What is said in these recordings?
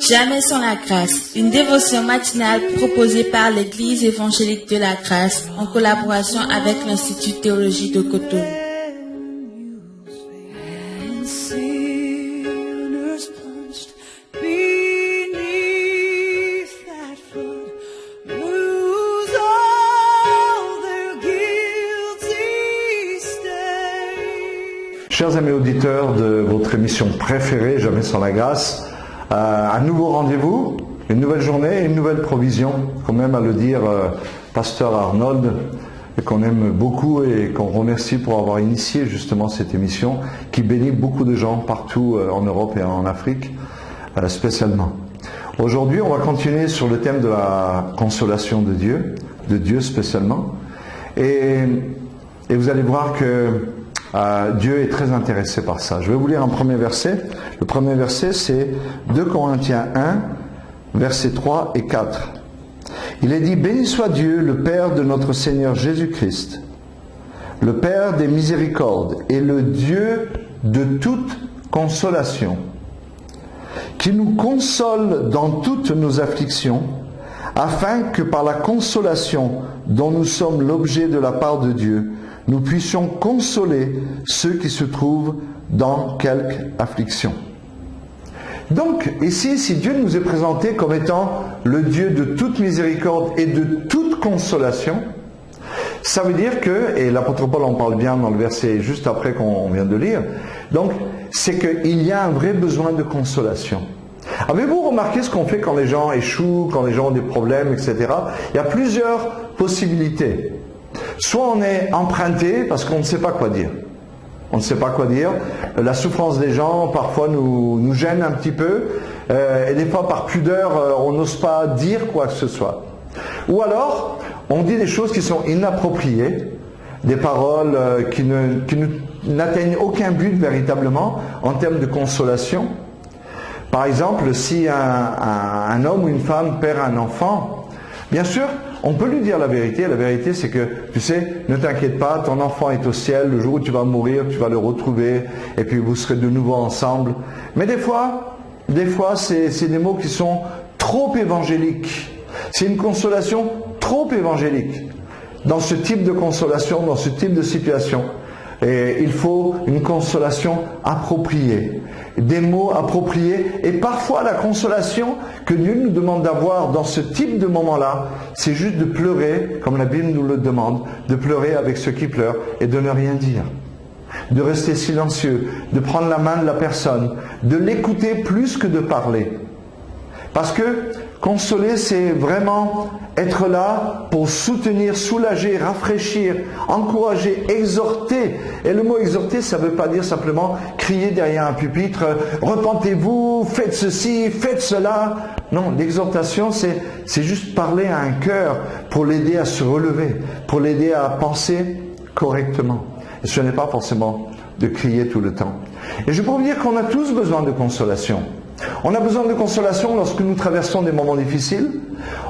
Jamais sans la grâce, une dévotion matinale proposée par l'Église évangélique de la grâce en collaboration avec l'Institut de théologie de Cotonou. Chers amis auditeurs de votre émission préférée, Jamais sans la grâce, un nouveau rendez-vous, une nouvelle journée, une nouvelle provision, comme aime à le dire Pasteur Arnold, qu'on aime beaucoup et qu'on remercie pour avoir initié justement cette émission qui bénit beaucoup de gens partout en Europe et en Afrique spécialement. Aujourd'hui, on va continuer sur le thème de la consolation de Dieu spécialement, et vous allez voir que Dieu est très intéressé par ça. Je vais vous lire un premier verset. Le premier verset, c'est 2 Corinthiens 1, versets 3 et 4. Il est dit: béni soit Dieu, le Père de notre Seigneur Jésus-Christ, le Père des miséricordes et le Dieu de toute consolation, qui nous console dans toutes nos afflictions, afin que par la consolation dont nous sommes l'objet de la part de Dieu, nous puissions consoler ceux qui se trouvent dans quelque affliction. Donc, ici, si Dieu nous est présenté comme étant le Dieu de toute miséricorde et de toute consolation, ça veut dire que, et l'apôtre Paul en parle bien dans le verset juste après qu'on vient de lire, donc, c'est qu'il y a un vrai besoin de consolation. Avez-vous remarqué ce qu'on fait quand les gens échouent, quand les gens ont des problèmes, etc. Il y a plusieurs possibilités. Soit on est emprunté parce qu'on ne sait pas quoi dire. On ne sait pas quoi dire. La souffrance des gens parfois nous gêne un petit peu. Et des fois par pudeur, on n'ose pas dire quoi que ce soit. Ou alors, on dit des choses qui sont inappropriées, des paroles qui n'atteignent aucun but véritablement en termes de consolation. Par exemple, si un homme ou une femme perd un enfant, bien sûr, on peut lui dire la vérité. La vérité, c'est que, tu sais, ne t'inquiète pas, ton enfant est au ciel. Le jour où tu vas mourir, tu vas le retrouver. Et puis vous serez de nouveau ensemble. Mais des fois, c'est des mots qui sont trop évangéliques. C'est une consolation trop évangélique. Dans ce type de consolation, dans ce type de situation. Et il faut une consolation appropriée, des mots appropriés, et parfois la consolation que Dieu nous demande d'avoir dans ce type de moment-là, c'est juste de pleurer, comme la Bible nous le demande, de pleurer avec ceux qui pleurent et de ne rien dire, de rester silencieux, de prendre la main de la personne, de l'écouter plus que de parler. Parce que consoler, c'est vraiment être là pour soutenir, soulager, rafraîchir, encourager, exhorter. Et le mot exhorter, ça ne veut pas dire simplement crier derrière un pupitre « Repentez-vous, faites ceci, faites cela ». Non, l'exhortation, c'est juste parler à un cœur pour l'aider à se relever, pour l'aider à penser correctement. Et ce n'est pas forcément de crier tout le temps. Et je peux vous dire qu'on a tous besoin de consolation. On a besoin de consolation lorsque nous traversons des moments difficiles.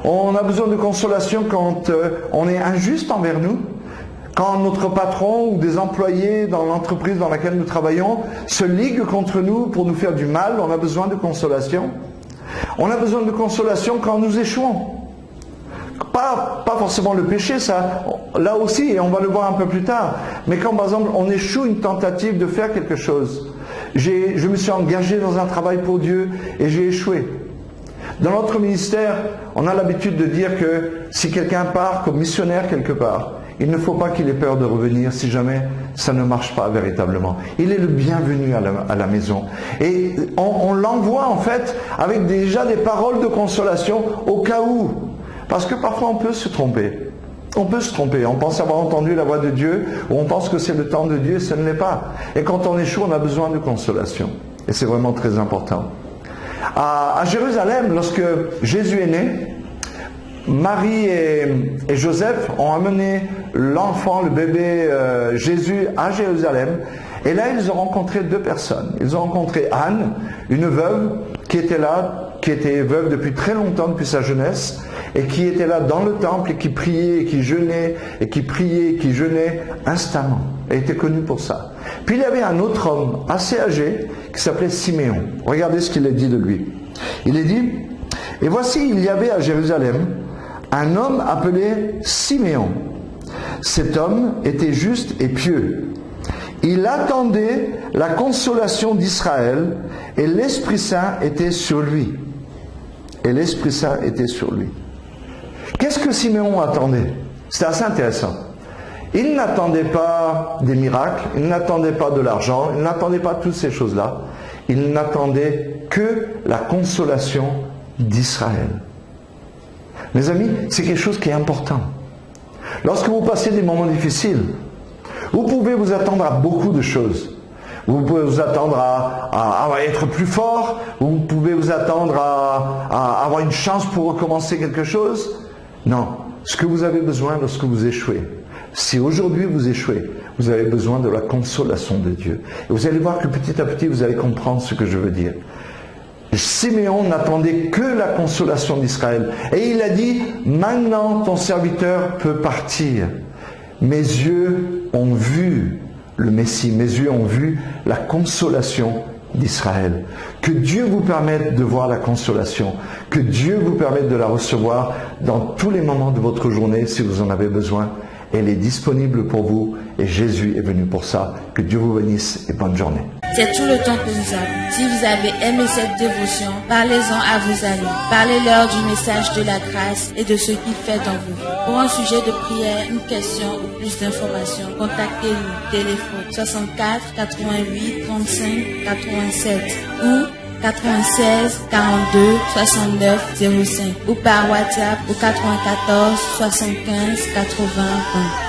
On a besoin de consolation quand on est injuste envers nous. Quand notre patron ou des employés dans l'entreprise dans laquelle nous travaillons se liguent contre nous pour nous faire du mal, on a besoin de consolation. On a besoin de consolation quand nous échouons. Pas forcément le péché, ça, là aussi, et on va le voir un peu plus tard. Mais quand par exemple on échoue une tentative de faire quelque chose, je me suis engagé dans un travail pour Dieu et j'ai échoué. Dans notre ministère, on a l'habitude de dire que si quelqu'un part comme missionnaire quelque part, il ne faut pas qu'il ait peur de revenir si jamais ça ne marche pas véritablement. Il est le bienvenu à la maison. Et on l'envoie en fait avec déjà des paroles de consolation au cas où. Parce que parfois on peut se tromper. On peut se tromper, on pense avoir entendu la voix de Dieu, ou on pense que c'est le temps de Dieu, et ce ne l'est pas. Et quand on échoue, on a besoin de consolation. Et c'est vraiment très important. À Jérusalem, lorsque Jésus est né, Marie et Joseph ont amené l'enfant, le bébé Jésus à Jérusalem. Et là, ils ont rencontré 2 personnes. Ils ont rencontré Anne, une veuve qui était là, qui était veuve depuis très longtemps, depuis sa jeunesse, et qui était là dans le temple et qui priait, et qui jeûnait, et qui priait, et qui jeûnait instamment. Elle était connue pour ça. Puis il y avait un autre homme assez âgé qui s'appelait Siméon. Regardez ce qu'il a dit de lui. Il est dit, « Et voici, il y avait à Jérusalem un homme appelé Siméon. Cet homme était juste et pieux. Il attendait la consolation d'Israël et l'Esprit Saint était sur lui. » Et l'Esprit Saint était sur lui. Qu'est-ce que Siméon attendait? C'était assez intéressant. Il n'attendait pas des miracles, il n'attendait pas de l'argent, il n'attendait pas toutes ces choses-là. Il n'attendait que la consolation d'Israël. Mes amis, c'est quelque chose qui est important. Lorsque vous passez des moments difficiles, vous pouvez vous attendre à beaucoup de choses. Vous pouvez vous attendre à être plus fort, vous pouvez vous attendre à avoir une chance pour recommencer quelque chose. Non, ce que vous avez besoin lorsque vous échouez, si aujourd'hui vous échouez, vous avez besoin de la consolation de Dieu. Et vous allez voir que petit à petit, vous allez comprendre ce que je veux dire. Siméon n'attendait que la consolation d'Israël. Et il a dit, maintenant ton serviteur peut partir. Mes yeux ont vu le Messie, mes yeux ont vu la consolation d'Israël. Que Dieu vous permette de voir la consolation, que Dieu vous permette de la recevoir dans tous les moments de votre journée si vous en avez besoin. Elle est disponible pour vous et Jésus est venu pour ça. Que Dieu vous bénisse et bonne journée. C'est tout le temps que nous avons. Si vous avez aimé cette dévotion, parlez-en à vos amis. Parlez-leur du message de la grâce et de ce qu'il fait dans vous. Pour un sujet de prière, une question ou plus d'informations, contactez-nous. Téléphone 64 88 35 87 ou 96 42 69 05 ou par WhatsApp au 94 75 80 20.